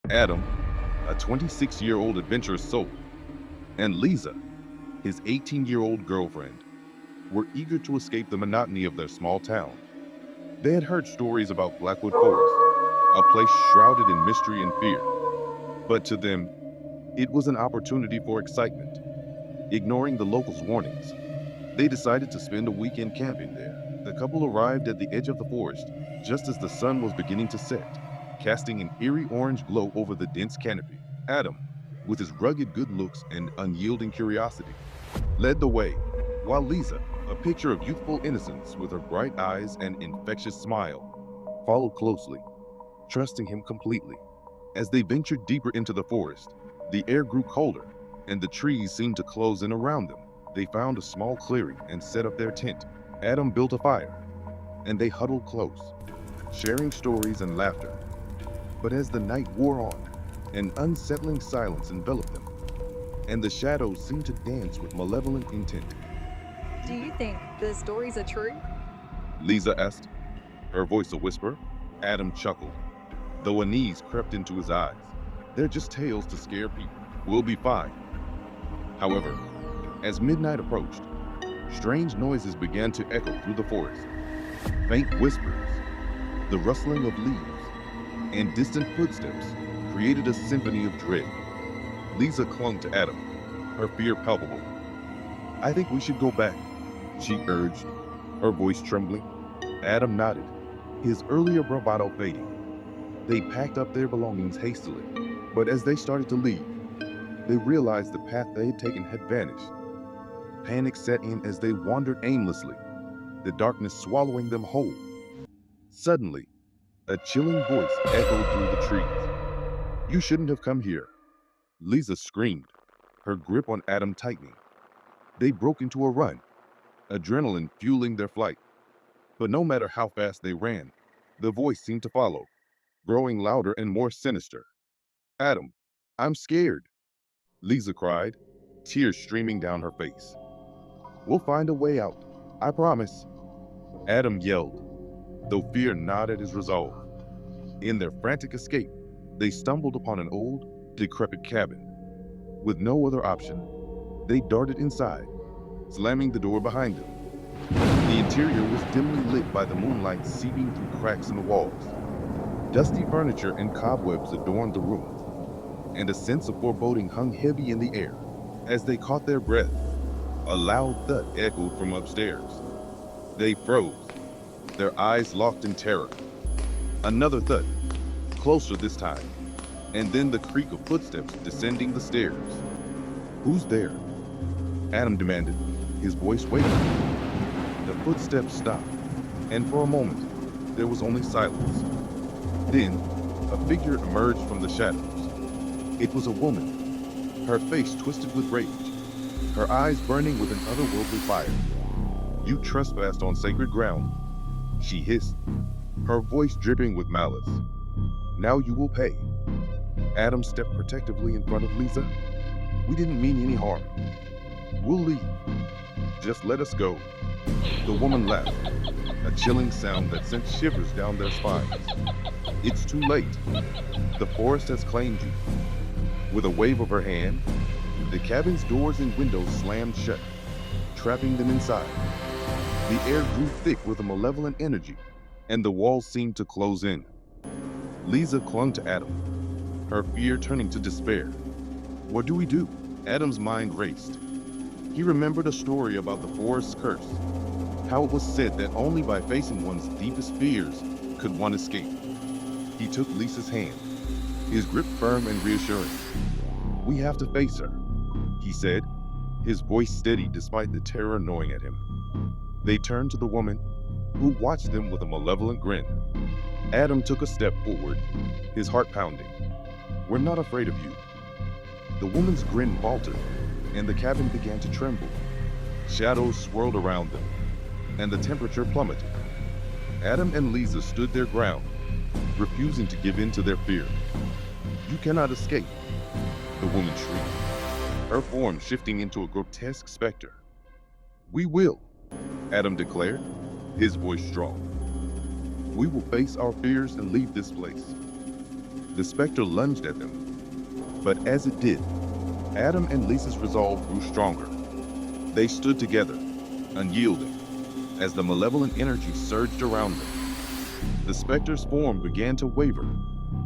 Adam, a 26-year-old adventurous soul, and Lisa, his 18-year-old girlfriend, were eager to escape the monotony of their small town. They had heard stories about Blackwood Forest, a place shrouded in mystery and fear, but to them, it was an opportunity for excitement. Ignoring the locals' warnings, they decided to spend a weekend camping there. The couple arrived at the edge of the forest just as the sun was beginning to set, casting an eerie orange glow over the dense canopy. Adam, with his rugged good looks and unyielding curiosity, led the way, while Lisa, a picture of youthful innocence with her bright eyes and infectious smile, followed closely, trusting him completely. As they ventured deeper into the forest, the air grew colder, and the trees seemed to close in around them. They found a small clearing and set up their tent. Adam built a fire, and they huddled close, sharing stories and laughter. But as the night wore on, an unsettling silence enveloped them, and the shadows seemed to dance with malevolent intent. Do you think the stories are true? Lisa asked, her voice a whisper. Adam chuckled, though unease crept into his eyes. They're just tales to scare people. We'll be fine. However, as midnight approached, strange noises began to echo through the forest. Faint whispers, the rustling of leaves, and distant footsteps created a symphony of dread. Lisa clung to Adam, her fear palpable. I think we should go back, she urged, her voice trembling. Adam nodded, his earlier bravado fading. They packed up their belongings hastily, but as they started to leave, they realized the path they had taken had vanished. Panic set in as they wandered aimlessly, the darkness swallowing them whole. Suddenly, a chilling voice echoed through the trees. You shouldn't have come here. Lisa screamed, her grip on Adam tightening. They broke into a run, adrenaline fueling their flight. But no matter how fast they ran, the voice seemed to follow, growing louder and more sinister. Adam, I'm scared, Lisa cried, tears streaming down her face. We'll find a way out, I promise. Adam yelled, though fear gnawed at his resolve. In their frantic escape, they stumbled upon an old, decrepit cabin. With no other option, they darted inside, slamming the door behind them. The interior was dimly lit by the moonlight seeping through cracks in the walls. Dusty furniture and cobwebs adorned the room, and a sense of foreboding hung heavy in the air. As they caught their breath, a loud thud echoed from upstairs. They froze, their eyes locked in terror. Another thud, closer this time, and then the creak of footsteps descending the stairs. Who's there? Adam demanded, his voice wavering. The footsteps stopped, and for a moment, there was only silence. Then, a figure emerged from the shadows. It was a woman, her face twisted with rage, her eyes burning with an otherworldly fire. You trespassed on sacred ground, she hissed, her voice dripping with malice. Now you will pay. Adam stepped protectively in front of Lisa. We didn't mean any harm. We'll leave. Just let us go. The woman laughed, a chilling sound that sent shivers down their spines. It's too late. The forest has claimed you. With a wave of her hand, the cabin's doors and windows slammed shut, trapping them inside. The air grew thick with a malevolent energy, and the walls seemed to close in. Lisa clung to Adam, her fear turning to despair. What do we do? Adam's mind raced. He remembered a story about the forest's curse, how it was said that only by facing one's deepest fears could one escape. He took Lisa's hand, his grip firm and reassuring. We have to face her, he said, his voice steady despite the terror gnawing at him. They turned to the woman, who watched them with a malevolent grin. Adam took a step forward, his heart pounding. We're not afraid of you. The woman's grin faltered, and the cabin began to tremble. Shadows swirled around them, and the temperature plummeted. Adam and Lisa stood their ground, refusing to give in to their fear. You cannot escape, the woman shrieked, her form shifting into a grotesque specter. We will, Adam declared, his voice strong. We will face our fears and leave this place. The specter lunged at them, but as it did, Adam and Lisa's resolve grew stronger. They stood together, unyielding, as the malevolent energy surged around them. The specter's form began to waver,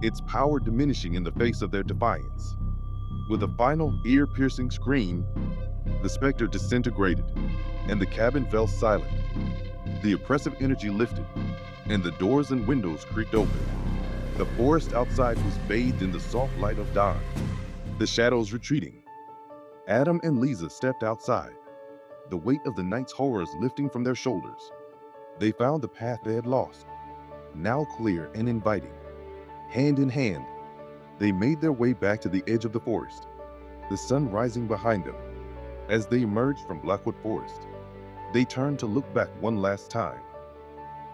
its power diminishing in the face of their defiance. With a final ear-piercing scream, the specter disintegrated, and the cabin fell silent. The oppressive energy lifted, and the doors and windows creaked open. The forest outside was bathed in the soft light of dawn, the shadows retreating. Adam and Lisa stepped outside, the weight of the night's horrors lifting from their shoulders. They found the path they had lost, now clear and inviting. Hand in hand, they made their way back to the edge of the forest, the sun rising behind them. As they emerged from Blackwood Forest, they turned to look back one last time.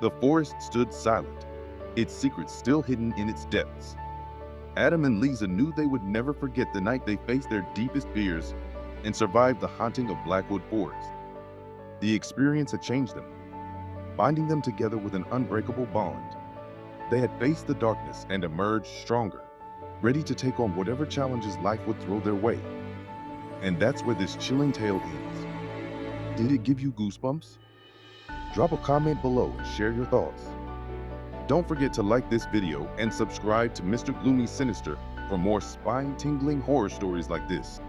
The forest stood silent, its secrets still hidden in its depths. Adam and Lisa knew they would never forget the night they faced their deepest fears and survived the haunting of Blackwood Forest. The experience had changed them, binding them together with an unbreakable bond. They had faced the darkness and emerged stronger, ready to take on whatever challenges life would throw their way. And that's where this chilling tale ends. Did it give you goosebumps? Drop a comment below and share your thoughts. Don't forget to like this video and subscribe to Mr. Gloomy Sinister for more spine-tingling horror stories like this.